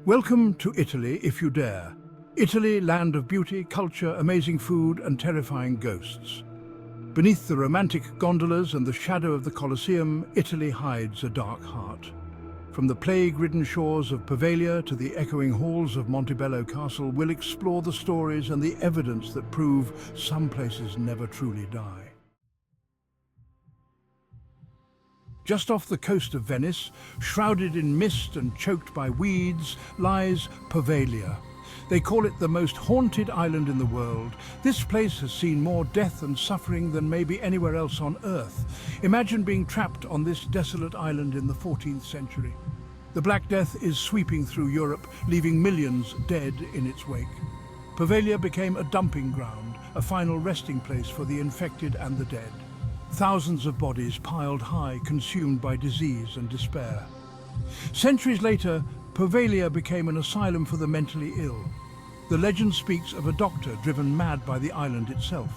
Welcome to Italy, if you dare. Italy, land of beauty, culture, amazing food, and terrifying ghosts. Beneath the romantic gondolas and the shadow of the Colosseum, Italy hides a dark heart. From the plague-ridden shores of Poveglia to the echoing halls of Montebello Castle, we'll explore the stories and the evidence that prove some places never truly die. Just off the coast of Venice, shrouded in mist and choked by weeds, lies Poveglia. They call it the most haunted island in the world. This place has seen more death and suffering than maybe anywhere else on Earth. Imagine being trapped on this desolate island in the 14th century. The Black Death is sweeping through Europe, leaving millions dead in its wake. Poveglia became a dumping ground, a final resting place for the infected and the dead. Thousands of bodies piled high, consumed by disease and despair. Centuries later, Poveglia became an asylum for the mentally ill. The legend speaks of a doctor driven mad by the island itself.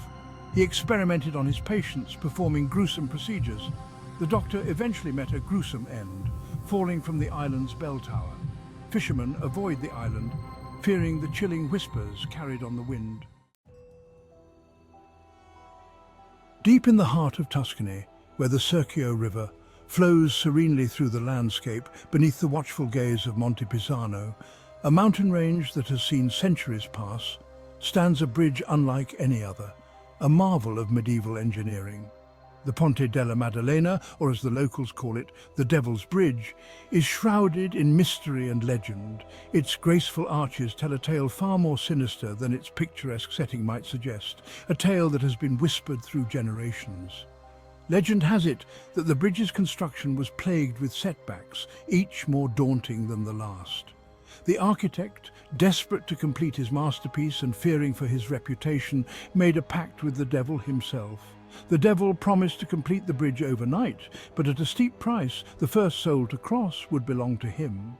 He experimented on his patients, performing gruesome procedures. The doctor eventually met a gruesome end, falling from the island's bell tower. Fishermen avoid the island, fearing the chilling whispers carried on the wind. Deep in the heart of Tuscany, where the Cerchio River flows serenely through the landscape beneath the watchful gaze of Monte Pisano, a mountain range that has seen centuries pass, stands a bridge unlike any other, a marvel of medieval engineering. The Ponte della Maddalena, or as the locals call it, the Devil's Bridge, is shrouded in mystery and legend. Its graceful arches tell a tale far more sinister than its picturesque setting might suggest, a tale that has been whispered through generations. Legend has it that the bridge's construction was plagued with setbacks, each more daunting than the last. The architect, desperate to complete his masterpiece and fearing for his reputation, made a pact with the devil himself. The devil promised to complete the bridge overnight, but at a steep price, the first soul to cross would belong to him.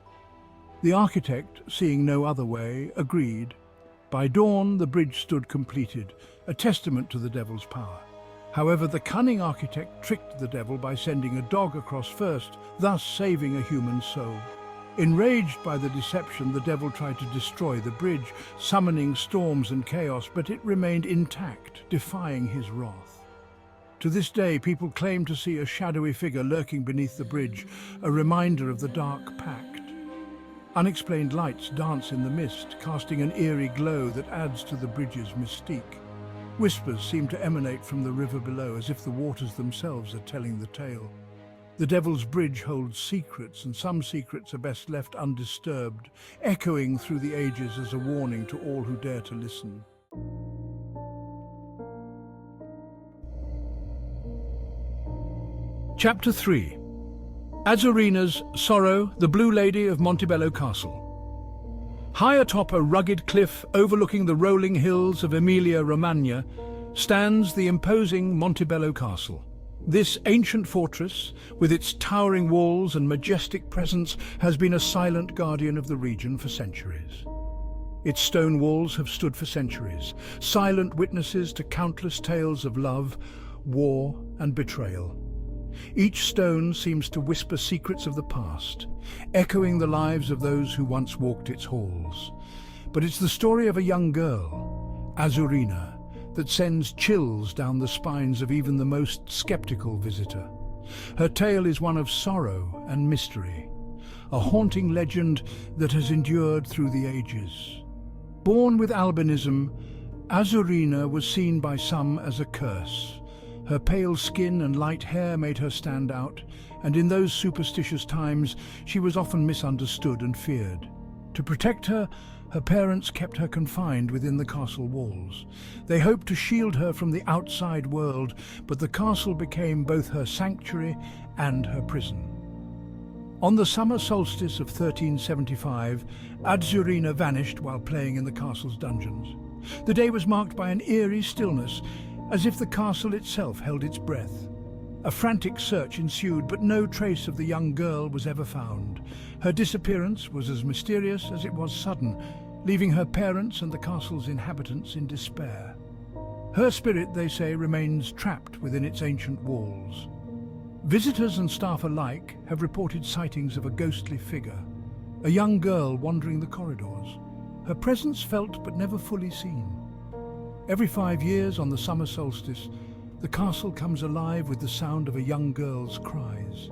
The architect, seeing no other way, agreed. By dawn, the bridge stood completed, a testament to the devil's power. However, the cunning architect tricked the devil by sending a dog across first, thus saving a human soul. Enraged by the deception, the devil tried to destroy the bridge, summoning storms and chaos, but it remained intact, defying his wrath. To this day, people claim to see a shadowy figure lurking beneath the bridge, a reminder of the dark Pact. Unexplained lights dance in the mist, casting an eerie glow that adds to the bridge's mystique. Whispers seem to emanate from the river below, as if the waters themselves are telling the tale. The Devil's Bridge holds secrets, and some secrets are best left undisturbed, echoing through the ages as a warning to all who dare to listen. Chapter 3. Azzurrina's Sorrow, the Blue Lady of Montebello Castle. High atop a rugged cliff overlooking the rolling hills of Emilia-Romagna stands the imposing Montebello Castle. This ancient fortress, with its towering walls and majestic presence, has been a silent guardian of the region for centuries. Its stone walls have stood for centuries, silent witnesses to countless tales of love, war, and betrayal. Each stone seems to whisper secrets of the past, echoing the lives of those who once walked its halls. But it's the story of a young girl, Azzurrina, that sends chills down the spines of even the most skeptical visitor. Her tale is one of sorrow and mystery, a haunting legend that has endured through the ages. Born with albinism, Azzurrina was seen by some as a curse. Her pale skin and light hair made her stand out, and in those superstitious times, she was often misunderstood and feared. To protect her, her parents kept her confined within the castle walls. They hoped to shield her from the outside world, but the castle became both her sanctuary and her prison. On the summer solstice of 1375, Azzurrina vanished while playing in the castle's dungeons. The day was marked by an eerie stillness, as if the castle itself held its breath. A frantic search ensued, but no trace of the young girl was ever found. Her disappearance was as mysterious as it was sudden, leaving her parents and the castle's inhabitants in despair. Her spirit, they say, remains trapped within its ancient walls. Visitors and staff alike have reported sightings of a ghostly figure, a young girl wandering the corridors, her presence felt but never fully seen. Every 5 years on the summer solstice, the castle comes alive with the sound of a young girl's cries.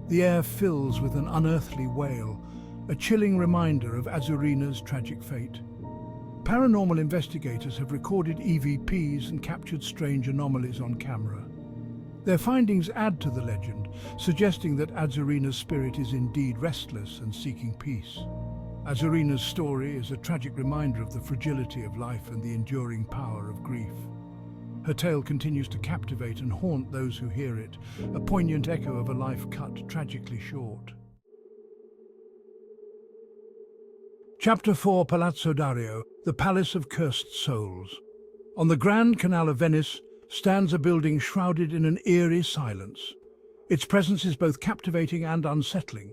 The air fills with an unearthly wail, a chilling reminder of Azzurrina's tragic fate. Paranormal investigators have recorded EVPs and captured strange anomalies on camera. Their findings add to the legend, suggesting that Azzurrina's spirit is indeed restless and seeking peace. Azzurrina's story is a tragic reminder of the fragility of life and the enduring power of grief. Her tale continues to captivate and haunt those who hear it, a poignant echo of a life cut tragically short. Chapter 4: Palazzo Dario, the Palace of Cursed Souls. On the Grand Canal of Venice stands a building shrouded in an eerie silence. Its presence is both captivating and unsettling,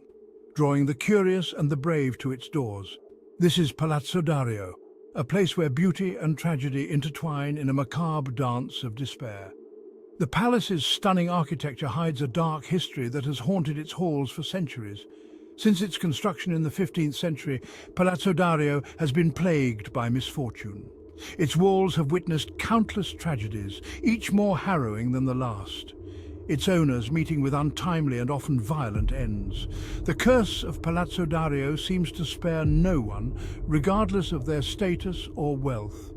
drawing the curious and the brave to its doors. This is Palazzo Dario, a place where beauty and tragedy intertwine in a macabre dance of despair. The palace's stunning architecture hides a dark history that has haunted its halls for centuries. Since its construction in the 15th century, Palazzo Dario has been plagued by misfortune. Its walls have witnessed countless tragedies, each more harrowing than the last. Its owners meeting with untimely and often violent ends. The curse of Palazzo Dario seems to spare no one, regardless of their status or wealth.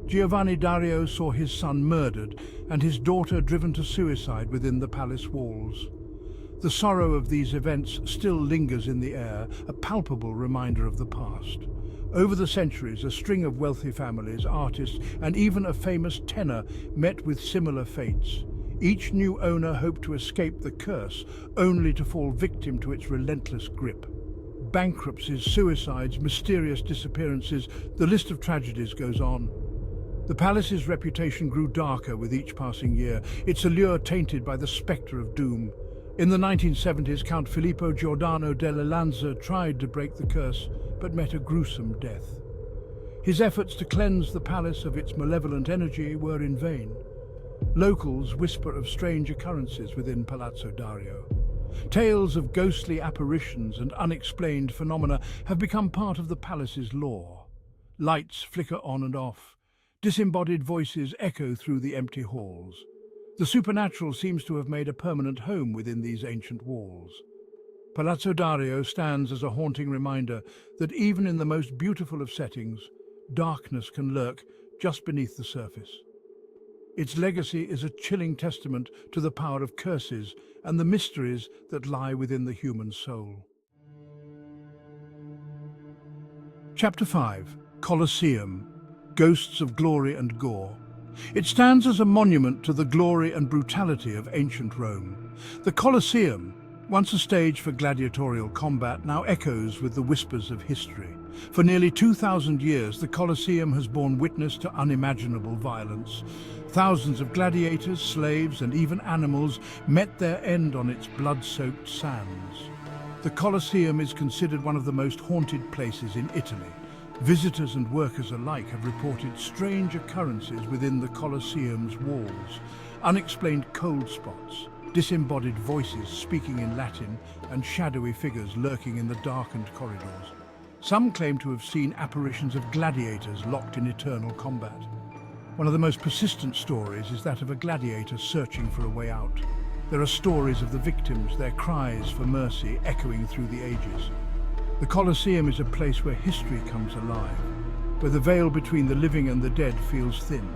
Giovanni Dario saw his son murdered and his daughter driven to suicide within the palace walls. The sorrow of these events still lingers in the air, a palpable reminder of the past. Over the centuries, a string of wealthy families, artists, and even a famous tenor met with similar fates. Each new owner hoped to escape the curse, only to fall victim to its relentless grip. Bankruptcies, suicides, mysterious disappearances, the list of tragedies goes on. The palace's reputation grew darker with each passing year, its allure tainted by the spectre of doom. In the 1970s, Count Filippo Giordano della Lanza tried to break the curse, but met a gruesome death. His efforts to cleanse the palace of its malevolent energy were in vain. Locals whisper of strange occurrences within Palazzo Dario. Tales of ghostly apparitions and unexplained phenomena have become part of the palace's lore. Lights flicker on and off. Disembodied voices echo through the empty halls. The supernatural seems to have made a permanent home within these ancient walls. Palazzo Dario stands as a haunting reminder that even in the most beautiful of settings, darkness can lurk just beneath the surface. Its legacy is a chilling testament to the power of curses and the mysteries that lie within the human soul. Chapter 5: Colosseum, Ghosts of Glory and Gore. It stands as a monument to the glory and brutality of ancient Rome. The Colosseum, once a stage for gladiatorial combat, now echoes with the whispers of history. For nearly 2,000 years, the Colosseum has borne witness to unimaginable violence. Thousands of gladiators, slaves, and even animals met their end on its blood-soaked sands. The Colosseum is considered one of the most haunted places in Italy. Visitors and workers alike have reported strange occurrences within the Colosseum's walls. Unexplained cold spots, disembodied voices speaking in Latin, and shadowy figures lurking in the darkened corridors. Some claim to have seen apparitions of gladiators locked in eternal combat. One of the most persistent stories is that of a gladiator searching for a way out. There are stories of the victims, their cries for mercy echoing through the ages. The Colosseum is a place where history comes alive, where the veil between the living and the dead feels thin.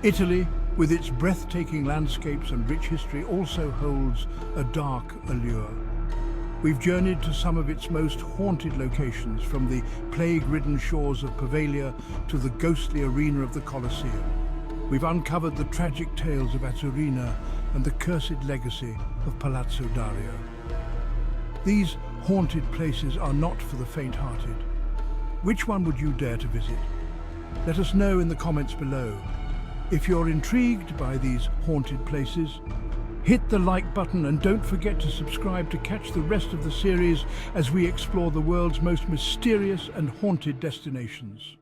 Italy, with its breathtaking landscapes and rich history, also holds a dark allure. We've journeyed to some of its most haunted locations, from the plague-ridden shores of Poveglia to the ghostly arena of the Colosseum. We've uncovered the tragic tales of Azzurrina and the cursed legacy of Palazzo Dario. These haunted places are not for the faint-hearted. Which one would you dare to visit? Let us know in the comments below. If you're intrigued by these haunted places, hit the like button and don't forget to subscribe to catch the rest of the series as we explore the world's most mysterious and haunted destinations.